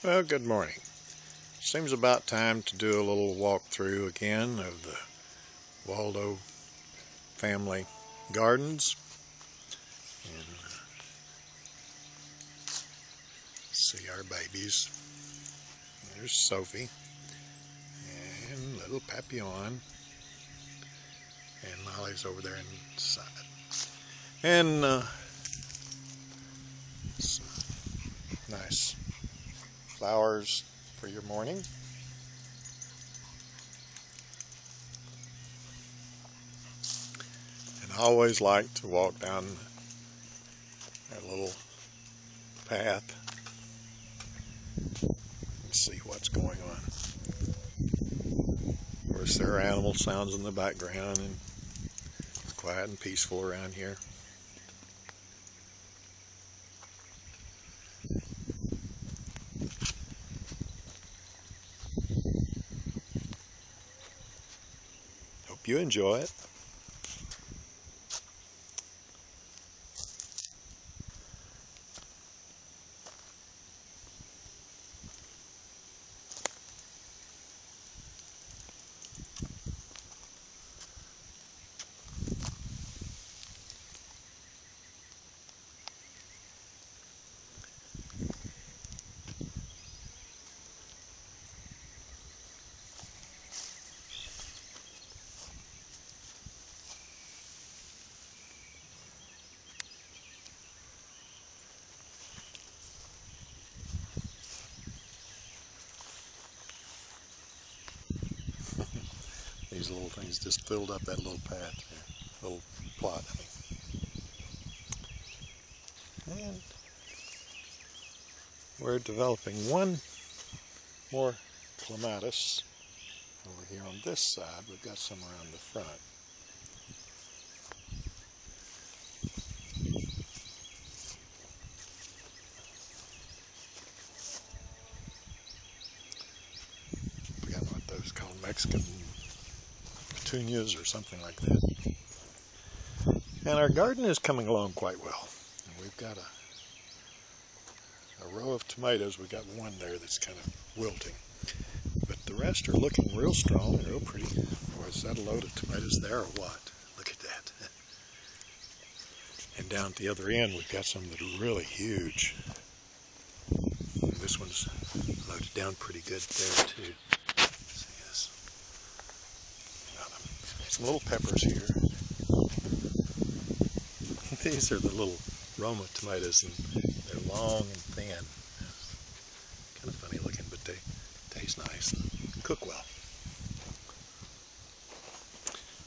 Well, good morning. Seems about time to do a little walkthrough again of the Waldo family gardens. And see our babies. There's Sophie and little Papillon, and Molly's over there inside. And some nice flowers for your morning. And I always like to walk down that little path and see what's going on. Of course, there are animal sounds in the background, and it's quiet and peaceful around here. Hope you enjoy it. These little things just filled up that little path there, little plot. And we're developing one more clematis over here on this side. We've got some around the front. I forgot what those called, Mexican petunias or something like that. And our garden is coming along quite well. And we've got a row of tomatoes. We've got one there that's kind of wilting. But the rest are looking real strong and real pretty. Or is that a load of tomatoes there or what? Look at that. And down at the other end, we've got some that are really huge. And this one's loaded down pretty good there too. See this? Got some little peppers here. These are the little Roma tomatoes, and they're long and thin. Kind of funny looking, but they taste nice and cook well.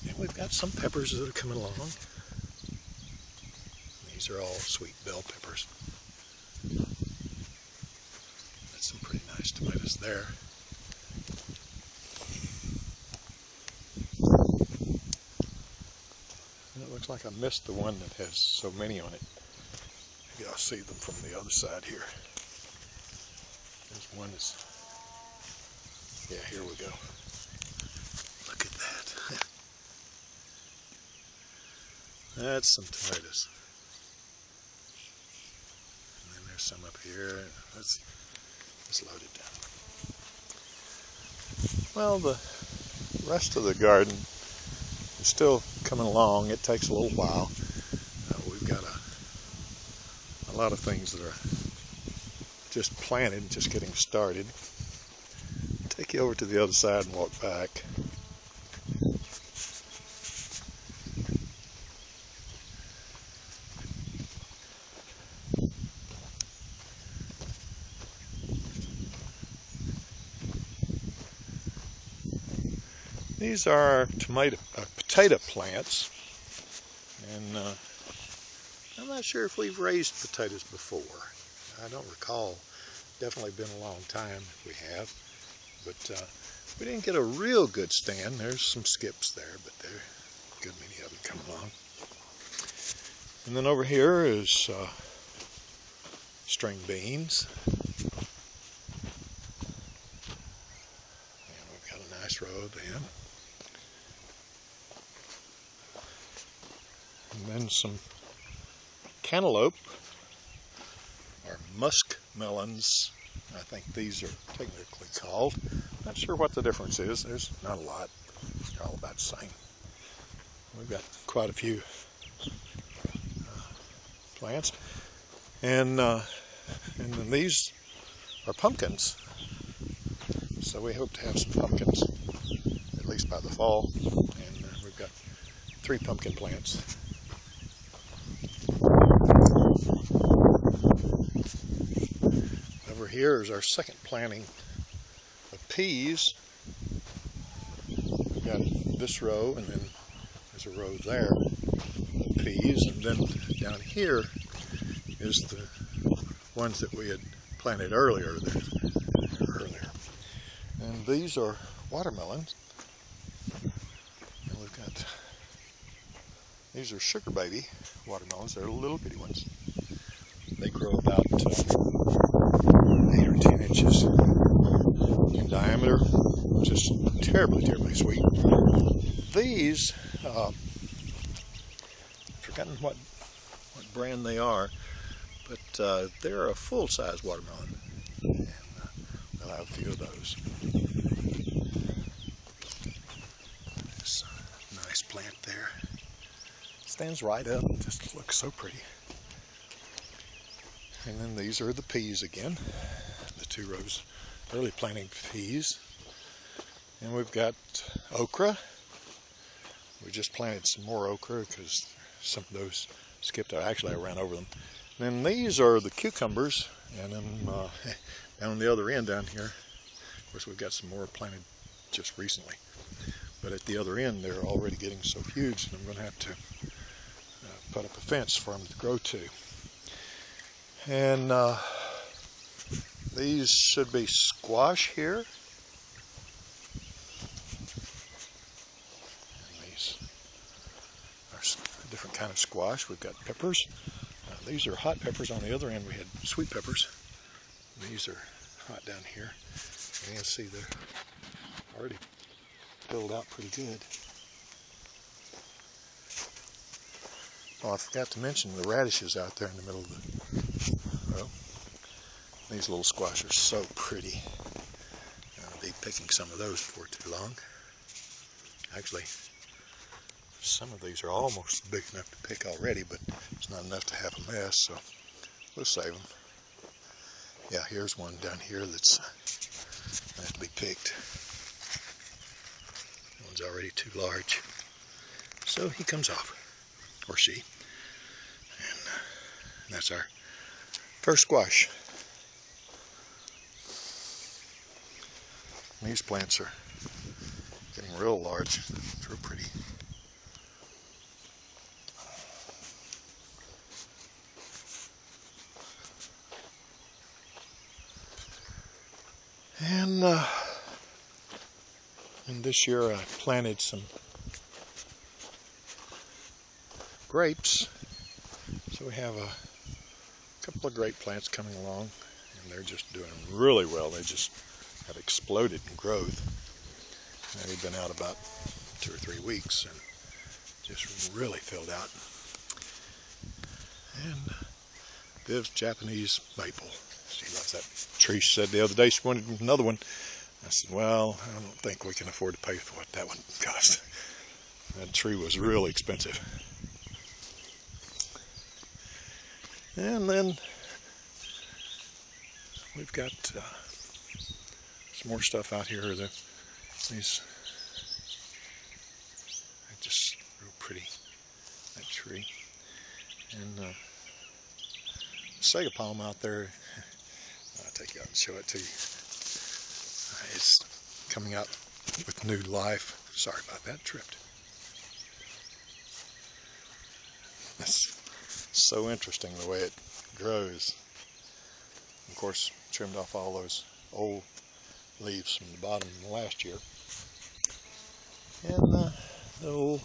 And we've got some peppers that are coming along. These are all sweet bell peppers. That's some pretty nice tomatoes there. And it looks like I missed the one that has so many on it. Maybe I'll see them from the other side here. There's one that's, yeah, here we go. Look at that. That's some tomatoes. And then there's some up here. Let's load it down. Well, the rest of the garden is still coming along. It takes a little while. We've got a lot of things that are just planted, just getting started. I'll take you over to the other side and walk back. These are potato plants, and I'm not sure if we've raised potatoes before. I don't recall. Definitely been a long time if we have, but we didn't get a real good stand. There's some skips there, but there are a good many of them coming along. And then over here is string beans. And we've got a nice row of them. And then some cantaloupe, or musk melons. I I think these are technically called. Not sure what the difference is. There's not a lot. They're all about the same. We've got quite a few plants, and then these are pumpkins. So we hope to have some pumpkins at least by the fall, and we've got 3 pumpkin plants. Over here is our second planting of peas. We've got this row, and then there's a row there of peas, and then down here is the ones that we had planted earlier. And these are watermelons. And we've got, these are sugar baby watermelons. They're little bitty ones. They grow about 8 or 10 inches in diameter. Just terribly, terribly sweet. These, I've forgotten what brand they are, but they're a full-size watermelon. And we'll have a few of those. This nice plant there. Stands right up, just looks so pretty. And then these are the peas again, the 2 rows early planting peas. And we've got okra. We just planted some more okra because some of those skipped out. Actually, I ran over them. And then these are the cucumbers, and then down on the other end down here, of course, we've got some more planted just recently. But at the other end, they're already getting so huge that I'm going to have to put up a fence for them to grow to. And these should be squash here. And these are a different kind of squash. We've got peppers. These are hot peppers. On the other end, we had sweet peppers. These are hot down here. And you'll see they're already filled out pretty good. Oh, I forgot to mention the radishes out there in the middle of the row. These little squash are so pretty. I'll be picking some of those before too long. Actually, some of these are almost big enough to pick already, but it's not enough to have a mess, so we'll save them. Yeah, here's one down here that's going to have to be picked. That one's already too large. So he comes off, or she. And that's our first squash. These plants are getting real large. It's real pretty. And this year I planted some grapes. So we have a couple of grape plants coming along, and they're just doing really well. They just have exploded in growth. They've been out about 2 or 3 weeks and just really filled out. And Viv's Japanese maple. She loves that tree. She said the other day she wanted another one. I said, well, I don't think we can afford to pay for what that one cost. That tree was really expensive. And then we've got some more stuff out here. These are just real pretty, that tree. And the sago palm out there, I'll take you out and show it to you. It's coming out with new life. Sorry about that, tripped. That's so interesting the way it grows. Of course, trimmed off all those old leaves from the bottom last year. And the little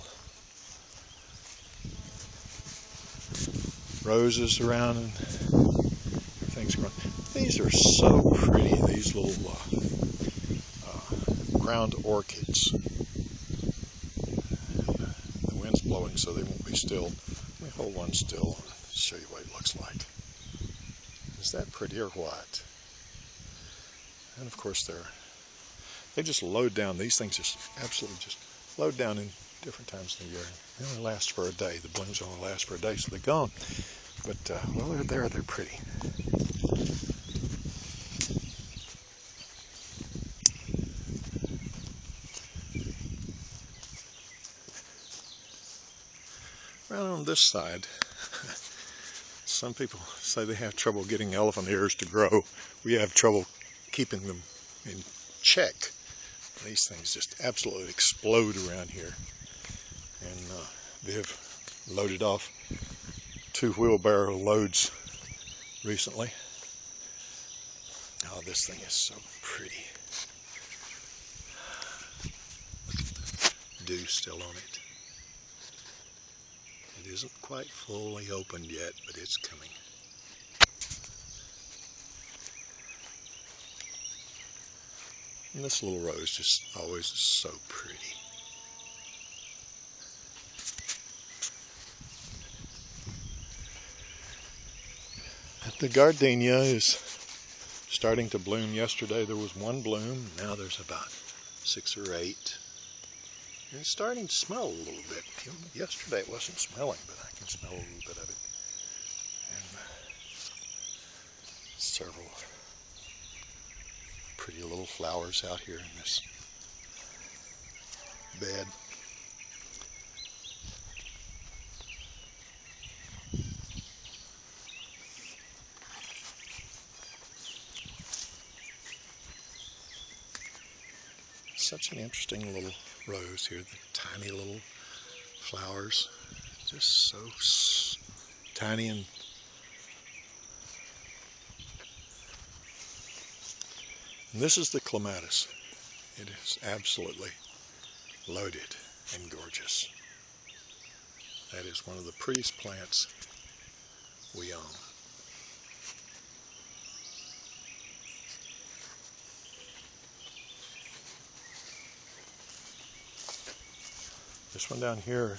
roses around and things growing. These are so pretty, these little ground orchids. The wind's blowing so they won't be still. Let me hold one still and show you what it looks like. Is that pretty or what? And of course they just load down. These things just absolutely just load down in different times of the year. They only last for a day. The blooms only last for a day, so they're gone. But while they're there, they're pretty. Right on this side, some people say they have trouble getting elephant ears to grow. We have trouble keeping them in check. These things just absolutely explode around here. And they've loaded off 2 wheelbarrow loads recently. Oh, this thing is so pretty. Look at the dew still on it. It isn't quite fully opened yet, but it's coming. And this little rose just always is so pretty. The gardenia is starting to bloom. Yesterday there was 1 bloom, now there's about 6 or 8. And it's starting to smell a little bit. Yesterday it wasn't smelling, but I can smell a little bit of it. And several pretty little flowers out here in this bed. Such an interesting little rose here, the tiny little flowers, just so tiny. And this is the clematis. It is absolutely loaded and gorgeous. That is one of the prettiest plants we own. This one down here,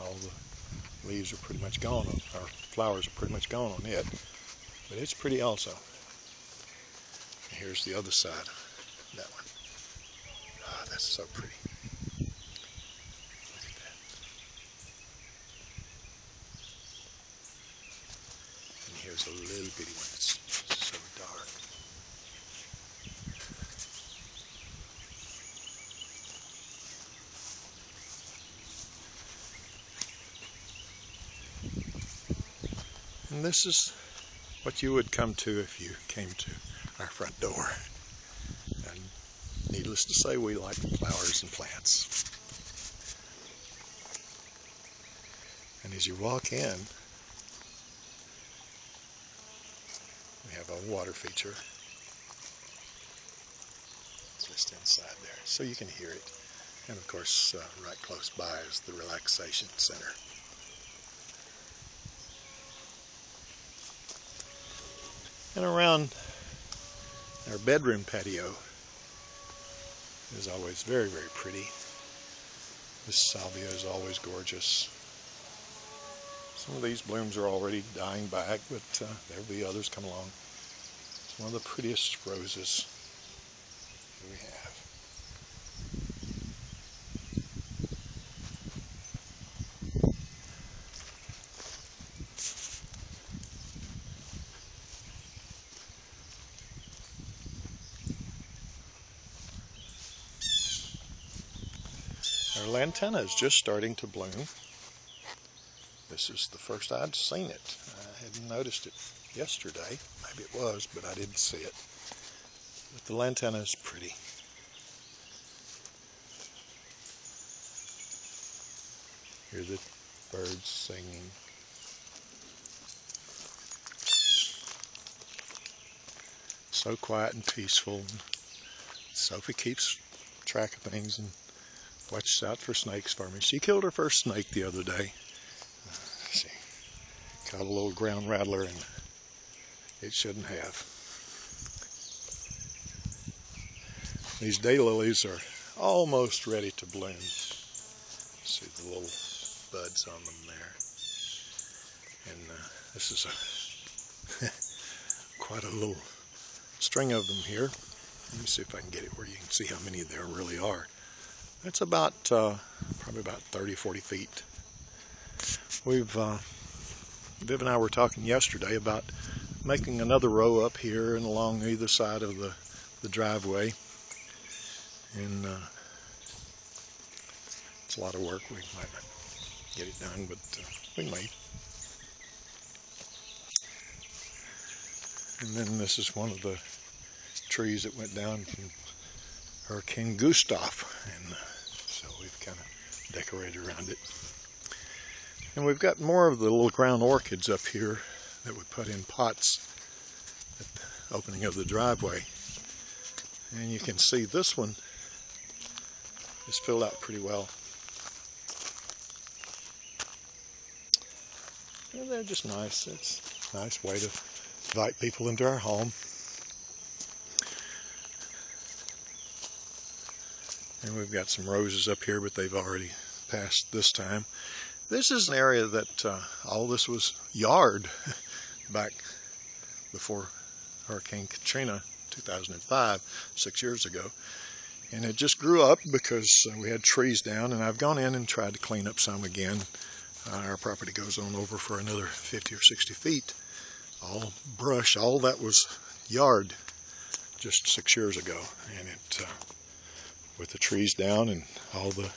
all the leaves are pretty much gone, or flowers are pretty much gone on it, but it's pretty also. And here's the other side of that one. Ah, that's so pretty. Look at that. And here's a little bitty one. It's so dark. And this is what you would come to if you came to our front door. And needless to say, we like flowers and plants. And as you walk in, we have a water feature just inside there, so you can hear it. And of course, right close by is the relaxation center. And around our bedroom patio is always very, very pretty. This salvia is always gorgeous. Some of these blooms are already dying back, but there'll be others come along. It's one of the prettiest roses that we have. Our lantana is just starting to bloom. This is the first I'd seen it. I hadn't noticed it yesterday. Maybe it was, but I didn't see it. But the lantana is pretty. Hear the birds singing. So quiet and peaceful. Sophie keeps track of things and watches out for snakes for me. She killed her first snake the other day. She caught a little ground rattler and it shouldn't have. These daylilies are almost ready to bloom. See the little buds on them there. And this is quite a little string of them here. Let me see if I can get it where you can see how many there really are. That's about probably about 30-40 feet. Viv and I were talking yesterday about making another row up here and along either side of the driveway, and it's a lot of work. We might not get it done, but we may. And then this is one of the trees that went down from Hurricane Gustav, and so we've kind of decorated around it. And we've got more of the little ground orchids up here that we put in pots at the opening of the driveway. And you can see this one is filled out pretty well. And they're just nice. It's a nice way to invite people into our home. And we've got some roses up here, but they've already passed this time. This is an area that all this was yard back before Hurricane Katrina, 2005, 6 years ago. And it just grew up because we had trees down, and I've gone in and tried to clean up some again. Our property goes on over for another 50 or 60 feet. All brush, all that was yard just 6 years ago. And it, with the trees down and all the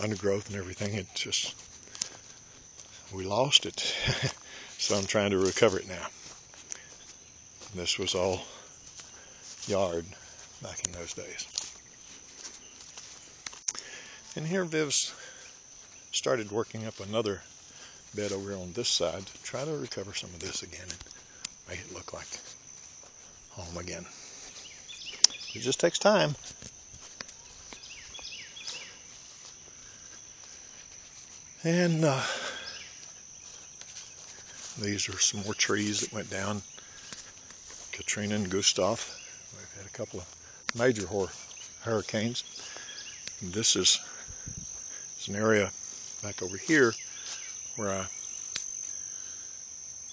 undergrowth and everything, it just, we lost it. So I'm trying to recover it now. This was all yard back in those days. And here Viv's started working up another bed over here on this side to try to recover some of this again and make it look like home again. It just takes time. And these are some more trees that went down. Katrina and Gustav. We've had a couple of major hurricanes. And this is an area back over here where I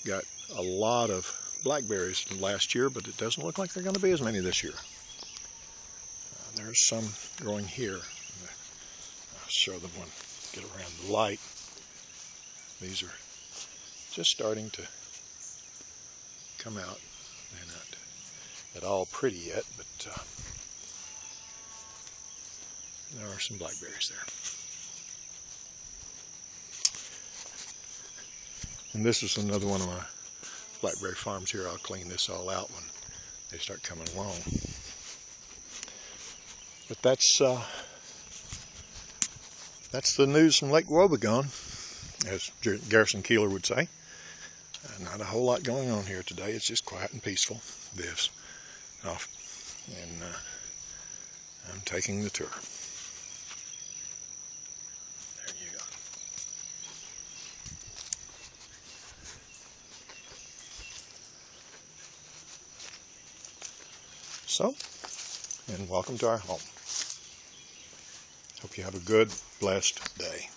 got a lot of blackberries last year, but it doesn't look like there are going to be as many this year. There's some growing here. I'll show them when I get around the light. These are just starting to come out. They're not at all pretty yet, but there are some blackberries there. And this is another one of my blackberry farms here. I'll clean this all out when they start coming along. But that's the news from Lake Wobegon, as Garrison Keeler would say. Not a whole lot going on here today. It's just quiet and peaceful. Viv's off, and I'm taking the tour. There you go. So, and welcome to our home. Hope you have a good, blessed day.